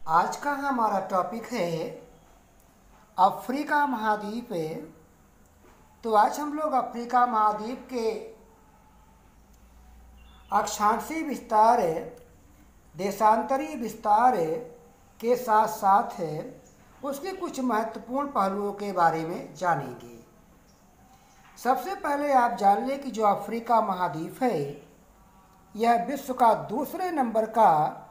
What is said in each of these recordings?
आज का हमारा टॉपिक है अफ्रीका महाद्वीप। तो आज हम लोग अफ्रीका महाद्वीप के अक्षांशीय विस्तार, देशांतरीय विस्तार के साथ साथ उसके कुछ महत्वपूर्ण पहलुओं के बारे में जानेंगे। सबसे पहले आप जान लें कि जो अफ्रीका महाद्वीप है यह विश्व का दूसरे नंबर का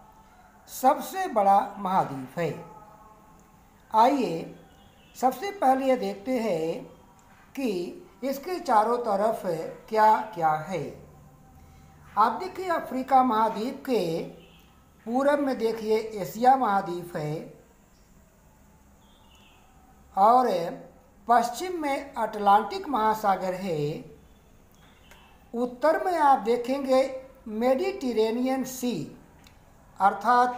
सबसे बड़ा महाद्वीप है। आइए सबसे पहले ये देखते हैं कि इसके चारों तरफ क्या क्या है। आप देखिए अफ्रीका महाद्वीप के पूरब में देखिए एशिया महाद्वीप है और पश्चिम में अटलांटिक महासागर है। उत्तर में आप देखेंगे मेडिटेरेनियन सी अर्थात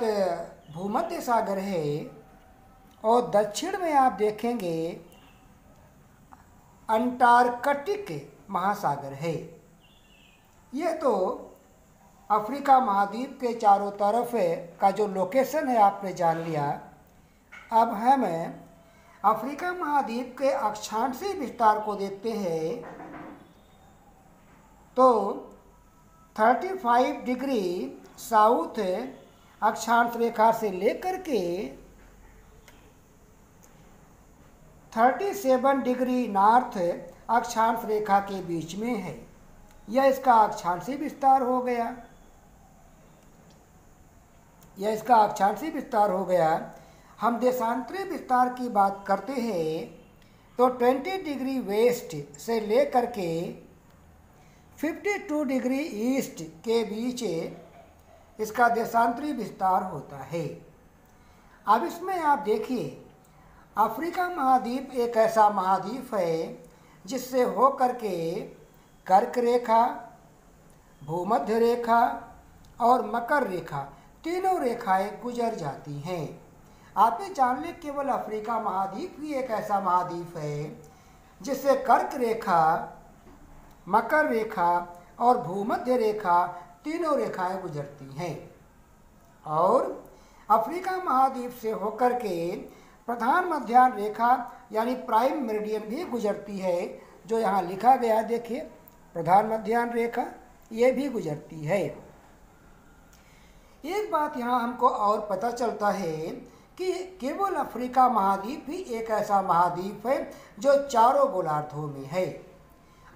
भूमध्य सागर है और दक्षिण में आप देखेंगे अंटार्कटिक महासागर है। यह तो अफ्रीका महाद्वीप के चारों तरफ का जो लोकेशन है आपने जान लिया। अब हम अफ्रीका महाद्वीप के अक्षांशीय विस्तार को देखते हैं। तो 35 डिग्री साउथ अक्षांश रेखा से लेकर के 37 डिग्री नॉर्थ अक्षांश रेखा के बीच में है। यह इसका अक्षांशीय विस्तार हो गया। हम देशांतरीय विस्तार की बात करते हैं तो 20 डिग्री वेस्ट से लेकर के 52 डिग्री ईस्ट के बीच इसका देशांतरीय विस्तार होता है। अब इसमें आप देखिए अफ्रीका महाद्वीप एक ऐसा महाद्वीप है जिससे होकर के कर्क रेखा, भूमध्य रेखा और मकर रेखा तीनों रेखाएं गुजर जाती हैं। आप ये जान लें केवल अफ्रीका महाद्वीप ही एक ऐसा महाद्वीप है जिससे कर्क रेखा, मकर रेखा और भूमध्य रेखा तीनों रेखाएं गुजरती हैं। और अफ्रीका महाद्वीप से होकर के प्रधान मध्याह्न रेखा यानी प्राइम मेरिडियन भी गुजरती है, जो यहाँ लिखा गया देखिए प्रधान मध्याह्न रेखा ये भी गुजरती है। एक बात यहाँ हमको और पता चलता है कि केवल अफ्रीका महाद्वीप ही एक ऐसा महाद्वीप है जो चारों गोलार्धों में है।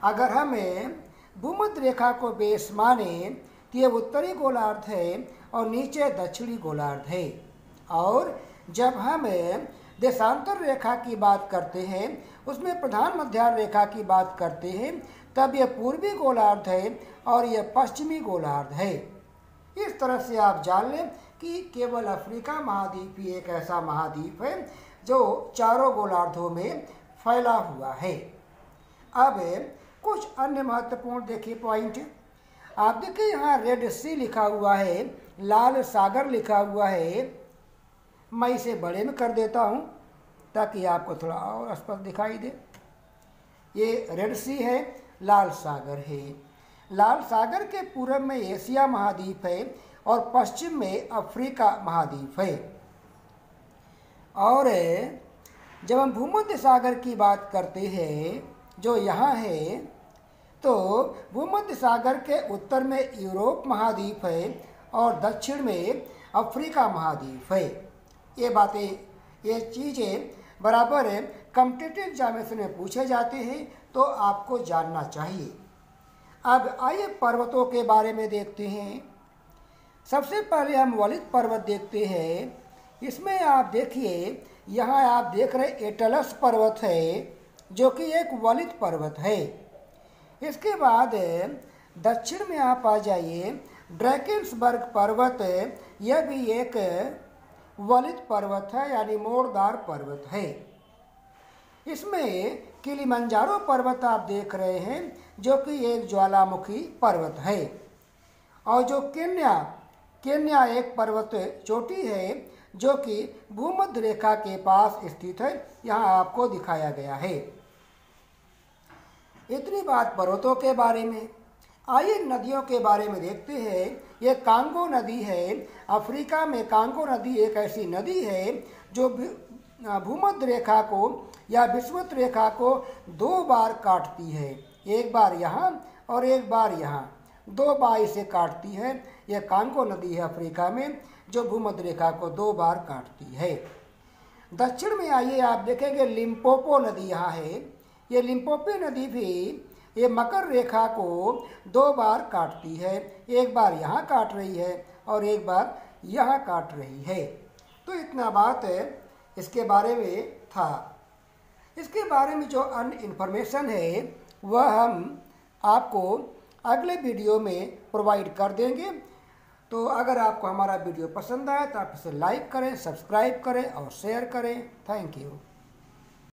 अगर हमें भूमध्य रेखा को बेस माने तो ये उत्तरी गोलार्ध है और नीचे दक्षिणी गोलार्ध है। और जब हम देशांतर रेखा की बात करते हैं उसमें प्रधान मध्याह्न रेखा की बात करते हैं तब यह पूर्वी गोलार्ध है और यह पश्चिमी गोलार्ध है। इस तरह से आप जान लें कि केवल अफ्रीका महाद्वीप ही एक ऐसा महाद्वीप है जो चारों गोलार्धों में फैला हुआ है। अब कुछ अन्य महत्वपूर्ण देखिए पॉइंट। आप देखिए यहाँ रेड सी लिखा हुआ है, लाल सागर लिखा हुआ है। मैं इसे बड़े में कर देता हूँ ताकि आपको थोड़ा और स्पष्ट दिखाई दे। ये रेड सी है, लाल सागर है। लाल सागर के पूर्व में एशिया महाद्वीप है और पश्चिम में अफ्रीका महाद्वीप है। और जब हम भूमध्य सागर की बात करते हैं जो यहाँ है तो भूमध्य सागर के उत्तर में यूरोप महाद्वीप है और दक्षिण में अफ्रीका महाद्वीप है। ये चीज़ें बराबर कॉम्पिटिटिव एग्जामिनेशन में पूछे जाते हैं तो आपको जानना चाहिए। अब आइए पर्वतों के बारे में देखते हैं। सबसे पहले हम वलित पर्वत देखते हैं। इसमें आप देखिए यहाँ आप देख रहे एटलस पर्वत है जो कि एक वलित पर्वत है। इसके बाद दक्षिण में आप आ जाइए ड्रैकेंसबर्ग पर्वत, यह भी एक वलित पर्वत है यानी मोड़दार पर्वत है। इसमें किलिमंजारो पर्वत आप देख रहे हैं जो कि एक ज्वालामुखी पर्वत है। और जो केन्या एक पर्वत चोटी है जो कि भूमध्य रेखा के पास स्थित है, यहाँ आपको दिखाया गया है। इतनी बात पर्वतों के बारे में। आइए नदियों के बारे में देखते हैं। ये कांगो नदी है। अफ्रीका में कांगो नदी एक ऐसी नदी है जो भूमध्य रेखा को या विषुवत रेखा को 2 बार काटती है, एक बार यहाँ और एक बार यहाँ, 2 बार इसे काटती है। यह कांगो नदी है अफ्रीका में जो भूमध्य रेखा को 2 बार काटती है। दक्षिण में आइए, आप देखेंगे लिम्पोपो नदी यहाँ है। ये लिम्पोपो नदी भी ये मकर रेखा को 2 बार काटती है, एक बार यहाँ काट रही है और एक बार यहाँ काट रही है। तो इतना बात है इसके बारे में था। इसके बारे में जो अन्य इन्फॉर्मेशन है वह हम आपको अगले वीडियो में प्रोवाइड कर देंगे। तो अगर आपको हमारा वीडियो पसंद आए तो आप इसे लाइक करें, सब्सक्राइब करें और शेयर करें। Thank you.